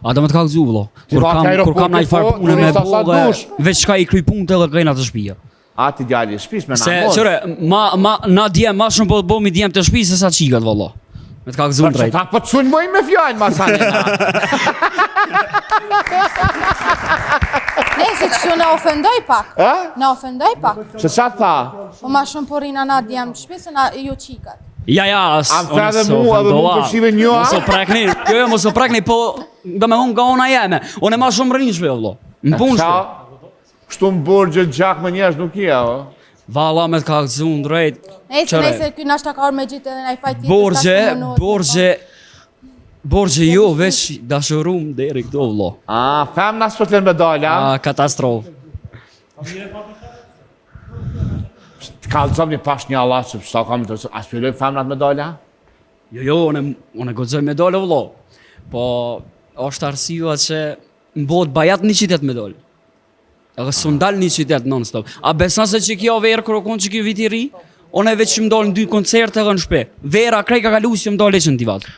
A do më të kallëzu vëlla. Kur kam ndaj farë punë me bollë, veç ka I kryj punë edhe gëna të shtëpia. A ti djali shtëpis me Se namoz. çore, na djem ma shumë po bëmi djem të shtëpisë se sa çikat valla. Me të kallëzu drejt. Ta po të sunë moj me fjallë masane na. Nëse që në ofendoj pak. Në ofendoj pak. Se sa tha? Po ma shumë porina na djem shpisë na ju qikat. Ja, Am tha dhe mu, edhe mu përshive një a? Mos o prekni, mos o prekni, po do me unë nga ona jeme. Unë e ma shumë rrinj shpe, vëllo. Në punë shpe. Kështu më borgjë gjak me njerëz nuk ja, o? Valla me të kallëzu në drejt. Nëse ky na shtakar me gjitë edhe na I fajt tjetër. Borgje jo, veç dashurum deri këto, vëllo. Femna s'po t'len medalja? Katastrofë. Kallëzom një pash një Allah që pështa kam të a shpjelloj femnat medalja? Jo, unë goxoj medalje vëllo. Po është arsyeja që në botë bajat një qytet medalje. Edhe s'u ndal një qytet non stop. A beson se që kjo verë kur kon që kjo vit I ri, unë veç më dal në 2 koncerte edhe në shtëpi. Vera krejt ka kaluar që më dalë që në tivat.